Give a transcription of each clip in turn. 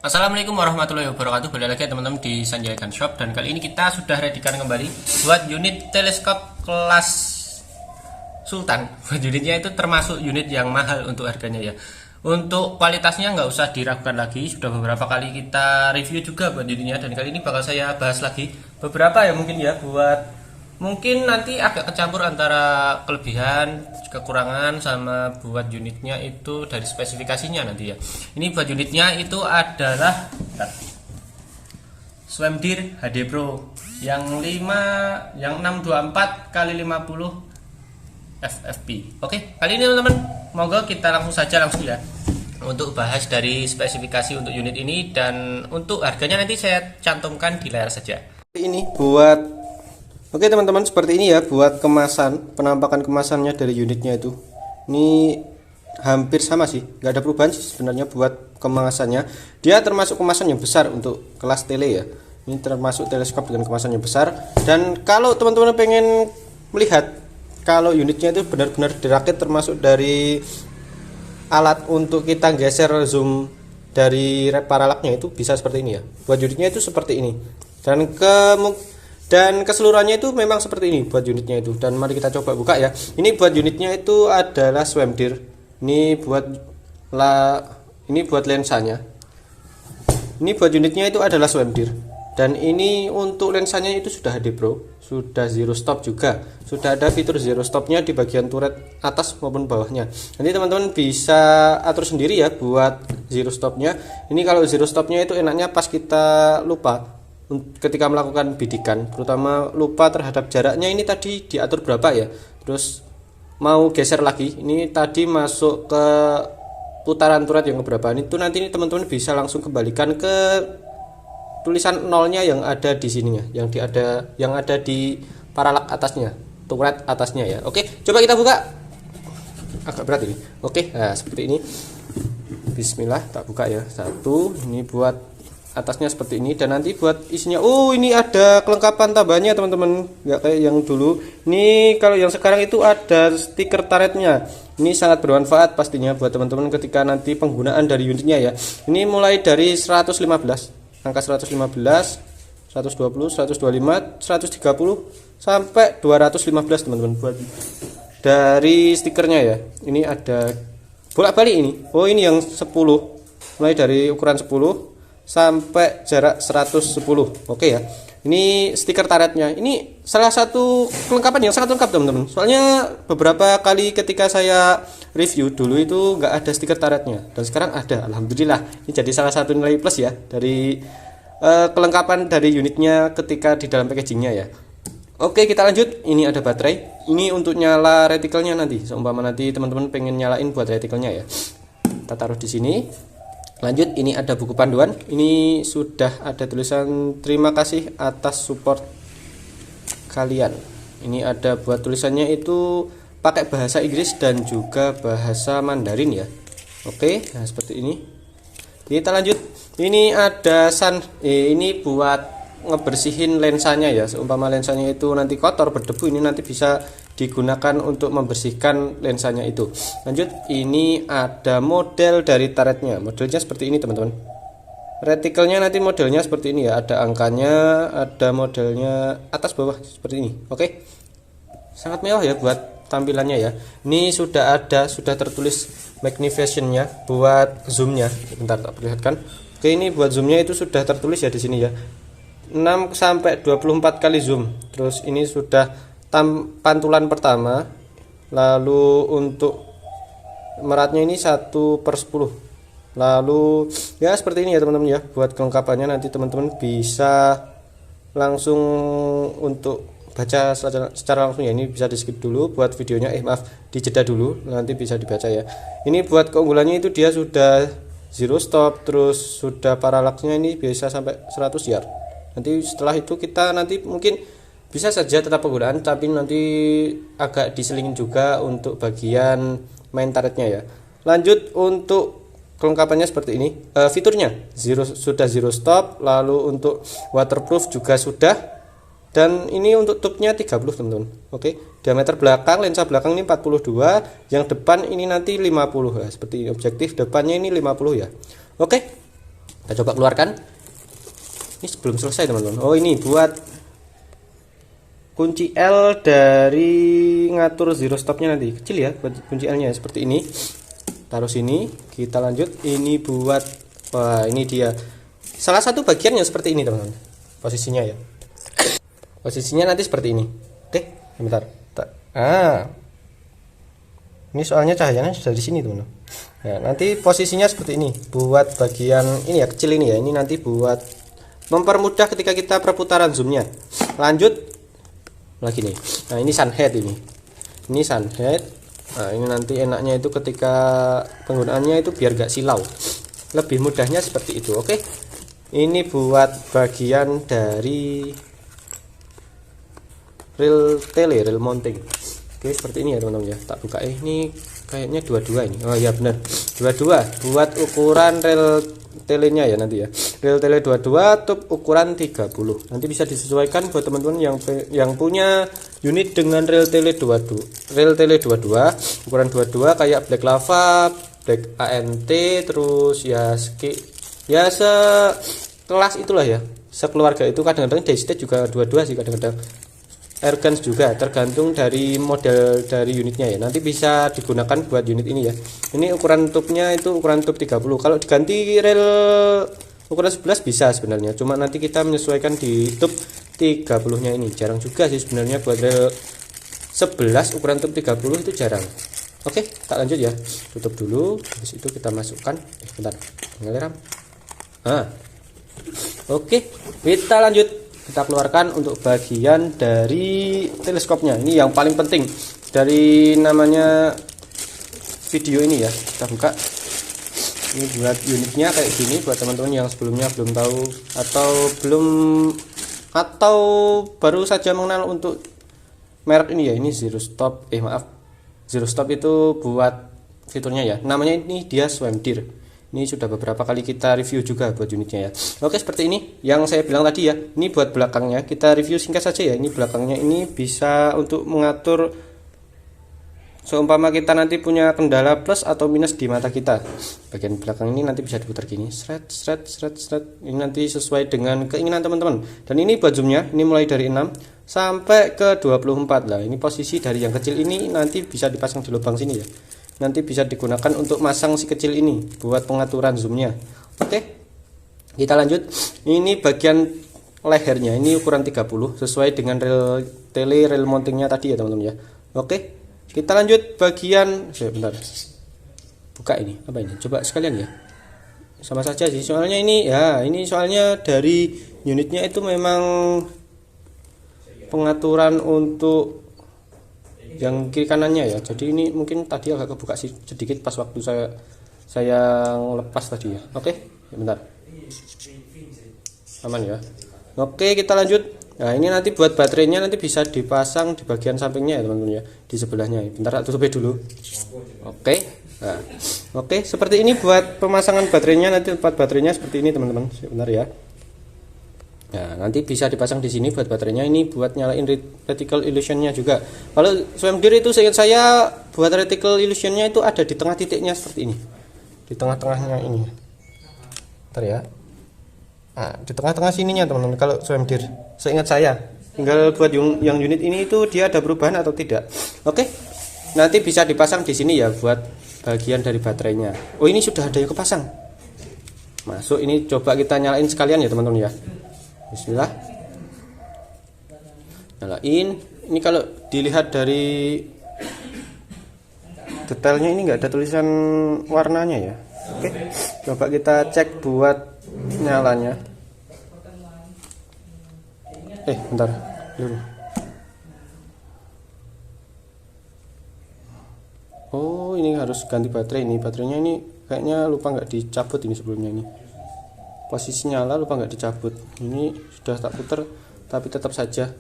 Assalamualaikum warahmatullahi wabarakatuh. Balik lagi teman-teman di Sanjay Gun Shop, dan kali ini kita sudah readykan kembali buat unit teleskop kelas Sultan. Buat unitnya itu termasuk unit yang mahal untuk harganya ya. Untuk kualitasnya nggak usah diragukan lagi, sudah beberapa kali kita review juga buat unitnya, dan kali ini bakal saya bahas lagi beberapa ya mungkin ya, buat mungkin nanti agak kecampur antara kelebihan, kekurangan, sama buat unitnya itu dari spesifikasinya nanti ya. Ini buat unitnya itu adalah Swamdeer HD Pro yang 624 kali 50 FFP. Oke, kali ini teman-teman, monggo kita langsung ya untuk bahas dari spesifikasi untuk unit ini, dan untuk harganya nanti saya cantumkan di layar saja. Ini buat Oke teman-teman, seperti ini ya buat kemasan, penampakan kemasannya dari unitnya itu. Ini hampir sama sih, nggak ada perubahan sih sebenarnya buat kemasannya. Dia termasuk kemasan yang besar untuk kelas tele ya. Ini termasuk teleskop dengan kemasan yang besar. Dan kalau teman-teman pengen melihat kalau unitnya itu benar-benar dirakit, termasuk dari alat untuk kita geser zoom dari paralaknya, itu bisa seperti ini ya. Buat unitnya itu seperti ini. Dan keseluruhannya itu memang seperti ini buat unitnya itu. Dan mari kita coba buka ya. Ini buat unitnya itu adalah Swamdeer. Ini buat lensanya. Ini buat unitnya itu adalah Swamdeer. Dan ini untuk lensanya itu sudah HD Pro, sudah zero stop juga. Sudah ada fitur zero stopnya di bagian turret atas maupun bawahnya. Nanti teman-teman bisa atur sendiri ya buat zero stopnya. Ini kalau zero stopnya itu enaknya pas kita lupa ketika melakukan bidikan, terutama lupa terhadap jaraknya, ini tadi diatur berapa ya, terus mau geser lagi, ini tadi masuk ke putaran turret yang keberapa, itu nanti ini teman-teman bisa langsung kembalikan ke tulisan nolnya yang ada di sininya, yang ada di paralak atasnya, turret atasnya ya. Oke, coba kita buka. Agak berat ini. Oke, nah seperti ini. Bismillah, tak buka ya. Satu, ini buat atasnya seperti ini, dan nanti buat isinya, ini ada kelengkapan tambahannya teman-teman, nggak kayak yang dulu. Ini kalau yang sekarang itu ada stiker turretnya. Ini sangat bermanfaat pastinya buat teman-teman ketika nanti penggunaan dari unitnya ya. Ini mulai dari 115, angka 115, 120, 125, 130 sampai 215 teman-teman buat dari stikernya ya. Ini ada bolak-balik ini. Ini yang 10, mulai dari ukuran 10 sampai jarak 110. Oke ya. Ini stiker turretnya. Ini salah satu kelengkapan yang sangat lengkap teman-teman. Soalnya beberapa kali ketika saya review dulu itu nggak ada stiker turretnya, dan sekarang ada. Alhamdulillah. Ini jadi salah satu nilai plus ya dari kelengkapan dari unitnya ketika di dalam packagingnya ya. Oke, kita lanjut. Ini ada baterai. Ini untuk nyala retikelnya nanti. Seumpama nanti teman-teman pengen nyalain buat retikelnya ya. Kita taruh di sini. Lanjut, ini ada buku panduan. Ini sudah ada tulisan terima kasih atas support kalian. Ini ada buat tulisannya itu pakai bahasa Inggris dan juga bahasa Mandarin ya. Oke, nah seperti ini. Kita lanjut. Ini ada ini buat ngebersihin lensanya ya. Seumpama lensanya itu nanti kotor, berdebu, ini nanti bisa digunakan untuk membersihkan lensanya itu. Lanjut, ini ada model dari turretnya. Modelnya seperti ini teman-teman. Retikelnya nanti modelnya seperti ini ya. Ada angkanya, ada modelnya atas bawah seperti ini. Oke, sangat mewah ya buat tampilannya ya. Ini sudah tertulis magnification-nya buat zoomnya. Bentar tak perlihatkan. Oke, ini buat zoomnya itu sudah tertulis ya di sini ya. 6 sampai 24 kali zoom. Terus ini sudah pantulan pertama, lalu untuk meratnya ini 1/10. Lalu ya seperti ini ya teman-teman ya. Buat kelengkapannya nanti teman-teman bisa langsung untuk baca secara langsung ya. Ini bisa di skip dulu buat videonya, dijeda dulu, nanti bisa dibaca ya. Ini buat keunggulannya itu dia sudah zero stop, terus sudah paralaksnya ini bisa sampai 100 yard. Nanti setelah itu kita nanti mungkin bisa saja tetap penggunaan, tapi nanti agak diselingin juga untuk bagian main turretnya ya. Lanjut, untuk kelengkapannya seperti ini. Fiturnya sudah zero stop, lalu untuk waterproof juga sudah, dan ini untuk tubnya 30 teman-teman. Oke, diameter belakang, lensa belakang ini 42, yang depan ini nanti 50 ya. Seperti ini, objektif depannya ini 50 ya. Oke, Kita coba keluarkan. Ini sebelum selesai teman-teman. Oh, ini buat kunci L dari ngatur zero stopnya nanti. Kecil ya buat kunci L nya seperti ini. Taruh sini. Kita lanjut. Ini buat, wah ini dia salah satu bagiannya seperti ini teman-teman. Posisinya ya. Posisinya nanti seperti ini. Oke, bentar. Ini soalnya cahayanya sudah di sini teman-teman. Nah, nanti posisinya seperti ini. Buat bagian ini ya, kecil ini ya. Ini nanti buat mempermudah ketika kita perputaran zoomnya. Lanjut lagi nih. Nah, ini sun head ini. Ini sun head. Nah, ini nanti enaknya itu ketika penggunaannya itu biar gak silau. Lebih mudahnya seperti itu. Oke. Ini buat bagian dari rel mounting. Oke, seperti ini ya teman-teman ya. Tak buka ini kayaknya dua-dua ini. Oh ya benar. Dua-dua buat ukuran rel telenya ya nanti ya. Rel tele 22 tube ukuran 30. Nanti bisa disesuaikan buat teman-teman yang punya unit dengan rel tele 22. Rel tele 22 ukuran 22 kayak Black Lava, Black ANT, terus ya ya sekelas itulah ya. Sekeluarga itu kadang-kadang Daystate juga 22 sih kadang-kadang. Airguns juga tergantung dari model dari unitnya ya. Nanti bisa digunakan buat unit ini ya. Ini ukuran tube-nya itu ukuran tube 30. Kalau diganti rel ukuran 11 bisa sebenarnya. Cuma nanti kita menyesuaikan di tube 30-nya ini. Jarang juga sih sebenarnya buat rel 11 ukuran tube 30 itu jarang. Oke, tak lanjut ya. Tutup dulu. Habis itu kita masukkan. Bentar. Ngeliram. Oke, kita lanjut. Kita keluarkan untuk bagian dari teleskopnya. Ini yang paling penting dari namanya video ini ya. Kita buka. Ini buat unitnya kayak gini buat teman-teman yang sebelumnya belum tahu atau baru saja mengenal untuk merek ini ya. Ini zero stop. Zero stop itu buat fiturnya ya. Namanya ini dia Swamdeer. Ini sudah beberapa kali kita review juga buat unitnya ya. Oke, seperti ini yang saya bilang tadi ya. Ini buat belakangnya kita review singkat saja ya. Ini belakangnya ini bisa untuk mengatur seumpama kita nanti punya kendala plus atau minus di mata kita. Bagian belakang ini nanti bisa diputar gini, sret. Ini nanti sesuai dengan keinginan teman-teman. Dan ini buat zoomnya, ini mulai dari 6 sampai ke 24 lah. Ini posisi dari yang kecil ini nanti bisa dipasang di lubang sini ya. Nanti bisa digunakan untuk masang si kecil ini buat pengaturan zoomnya. Oke, kita lanjut. Ini bagian lehernya, ini ukuran 30 sesuai dengan rel mountingnya tadi ya teman-teman ya. Oke, kita lanjut bagian bentar. Buka ini apa ini, coba sekalian ya. Sama saja sih soalnya ini ya. Ini soalnya dari unitnya itu memang pengaturan untuk yang kiri kanannya ya. Jadi ini mungkin tadi agak kebuka sedikit pas waktu saya lepas tadi ya. Oke, bentar. Aman ya. Oke, kita lanjut. Nah, ini nanti buat baterainya nanti bisa dipasang di bagian sampingnya ya teman-teman ya, di sebelahnya. Bentar, tutupin dulu. Oke. Nah, oke, seperti ini buat pemasangan baterainya. Nanti tempat baterainya seperti ini teman-teman. Sebentar ya. Nah, nanti bisa dipasang di sini buat baterainya. Ini buat nyalain reticle illusionnya juga. Kalau Swamdeer itu seingat saya buat reticle illusionnya itu ada di tengah titiknya seperti ini. Di tengah-tengahnya ini. Bentar ya. Nah, di tengah-tengah sininya teman-teman kalau Swamdeer. Seingat saya. Tinggal buat yang unit ini itu dia ada perubahan atau tidak. Oke. Nanti bisa dipasang di sini ya buat bagian dari baterainya. Oh, ini sudah ada yang kepasang. Masuk, ini coba kita nyalain sekalian ya teman-teman ya. Bismillah. Nyalain. Ini kalau dilihat dari detailnya ini enggak ada tulisan warnanya ya. Oke. Coba kita cek buat nyalanya. Bentar dulu. Oh, ini harus ganti baterai ini. Baterainya ini kayaknya lupa nggak dicabut ini sebelumnya ini. Posisi nyala lupa nggak dicabut. Ini sudah tak putar tapi tetap saja.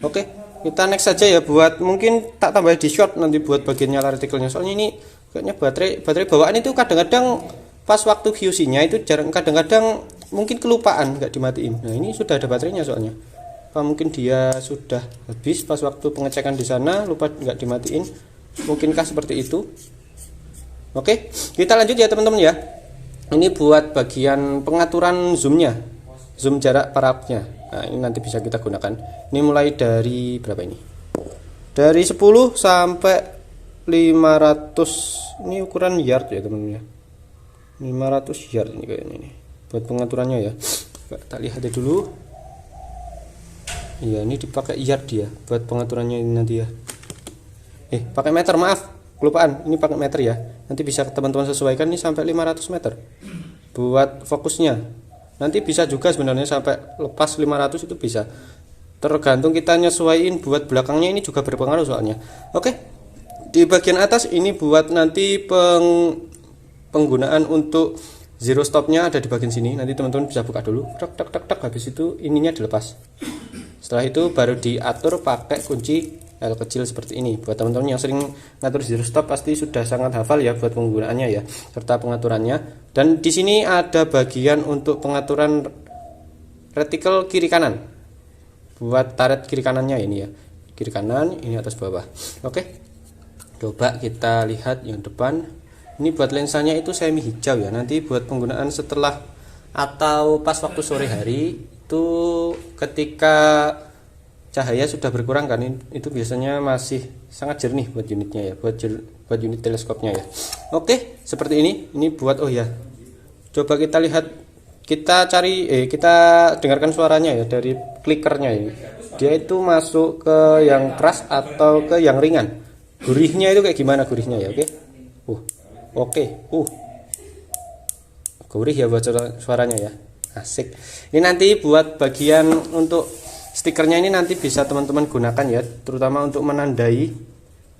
Oke, kita next saja ya. Buat mungkin tak tambah di short nanti buat bagian nyala retikelnya. Soalnya ini kayaknya baterai bawaan itu kadang-kadang pas waktu QC-nya itu kadang-kadang mungkin kelupaan nggak dimatiin. Nah, ini sudah ada baterainya soalnya. Mungkin dia sudah habis pas waktu pengecekan di sana lupa nggak dimatiin. Mungkinkah seperti itu? Oke, kita lanjut ya teman-teman ya. Ini buat bagian pengaturan zoomnya, zoom jarak parabnya. Nah, ini nanti bisa kita gunakan. Ini mulai dari berapa ini? Dari 10 sampai 500. Ini ukuran yard ya teman-teman ya. 500 yard ini kayaknya ini. Buat pengaturannya ya. Kita lihat dulu. Iya, ini dipakai yard dia buat pengaturannya ini nanti ya. Pakai meter, maaf. Kelupaan, ini pakai meter ya. Nanti bisa teman-teman sesuaikan ini sampai 500 meter. Buat fokusnya. Nanti bisa juga sebenarnya sampai lepas 500 itu bisa. Tergantung kita nyesuaiin, buat belakangnya ini juga berpengaruh soalnya. Oke. Di bagian atas ini buat nanti penggunaan untuk zero stopnya ada di bagian sini. Nanti teman-teman bisa buka dulu. Tak tak tak tak, habis itu ininya dilepas. Setelah itu baru diatur pakai kunci L kecil seperti ini. Buat teman-teman yang sering ngatur zero stop pasti sudah sangat hafal ya buat penggunaannya ya, serta pengaturannya. Dan di sini ada bagian untuk pengaturan reticle kiri kanan. Buat taret kiri kanannya ini ya. Kiri kanan, ini atas bawah. Oke. Coba kita lihat yang depan. Ini buat lensanya itu semi hijau ya. Nanti buat penggunaan setelah atau pas waktu sore hari itu ketika cahaya sudah berkurang kan, itu biasanya masih sangat jernih buat unitnya ya, buat unit teleskopnya ya. Oke, seperti ini buat coba kita lihat, kita dengarkan suaranya ya dari klikernya ini. Dia itu masuk ke yang keras atau ke yang ringan. Gurihnya itu kayak gimana gurihnya ya, oke. Gurih ya buat suaranya ya. Asik. Ini nanti buat bagian untuk stikernya ini nanti bisa teman-teman gunakan ya, terutama untuk menandai.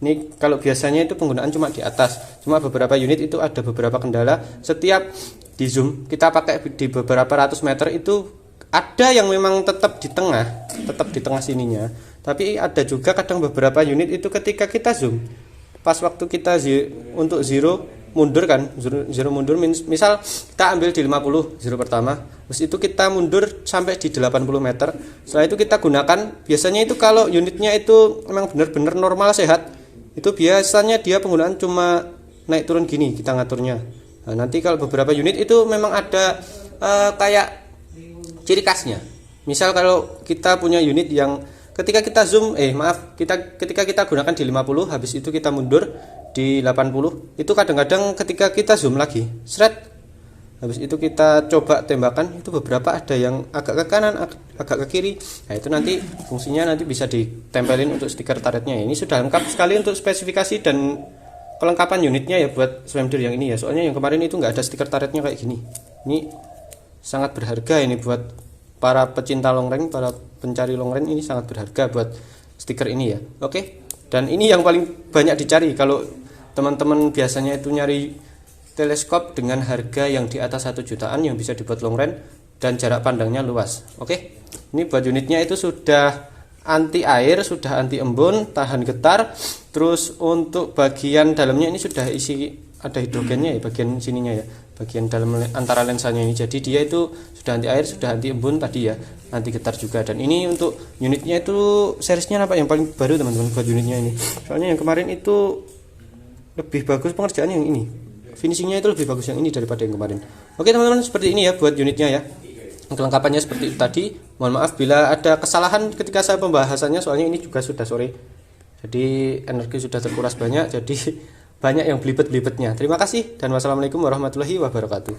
Ini kalau biasanya itu penggunaan cuma di atas, cuma beberapa unit itu ada beberapa kendala. Setiap di zoom kita pakai di beberapa ratus meter itu ada yang memang tetap di tengah sininya. Tapi ada juga kadang beberapa unit itu ketika kita zoom, pas waktu kita untuk zero mundur kan, zero mundur, misal kita ambil di 50 zero pertama, terus itu kita mundur sampai di 80 meter. Setelah itu kita gunakan, biasanya itu kalau unitnya itu memang benar-benar normal sehat, itu biasanya dia penggunaan cuma naik turun gini kita ngaturnya. Nah, nanti kalau beberapa unit itu memang ada kayak ciri khasnya. Misal kalau kita punya unit yang ketika kita zoom, ketika kita gunakan di 50, habis itu kita mundur di 80, itu kadang-kadang ketika kita zoom lagi, habis itu kita coba tembakan, itu beberapa ada yang agak ke kanan, agak ke kiri. Nah, itu nanti fungsinya nanti bisa ditempelin untuk stiker turretnya. Ini sudah lengkap sekali untuk spesifikasi dan kelengkapan unitnya ya buat swimdeer yang ini ya. Soalnya yang kemarin itu nggak ada stiker turretnya kayak gini. Ini sangat berharga ini buat para pecinta long range, para pencari long range, ini sangat berharga buat stiker ini ya. Oke. Dan ini yang paling banyak dicari kalau teman-teman biasanya itu nyari teleskop dengan harga yang di atas 1 jutaan yang bisa dibuat long range dan jarak pandangnya luas. Oke. Ini buat unitnya itu sudah anti air, sudah anti embun, tahan getar. Terus untuk bagian dalamnya ini sudah ada hidrogennya ya, bagian sininya ya, bagian dalam antara lensanya ini. Jadi dia itu sudah anti air, sudah anti embun tadi ya, anti getar juga. Dan ini untuk unitnya itu seriesnya apa yang paling baru teman-teman buat unitnya ini. Soalnya yang kemarin itu lebih bagus pengerjaannya yang ini. Finishingnya itu lebih bagus yang ini daripada yang kemarin. Oke teman-teman, seperti ini ya buat unitnya ya. Kelengkapannya seperti itu tadi. Mohon maaf bila ada kesalahan ketika saya pembahasannya, soalnya ini juga sudah sore. Jadi energi sudah terkuras banyak, jadi banyak yang belibet-belibetnya. Terima kasih dan wassalamualaikum warahmatullahi wabarakatuh.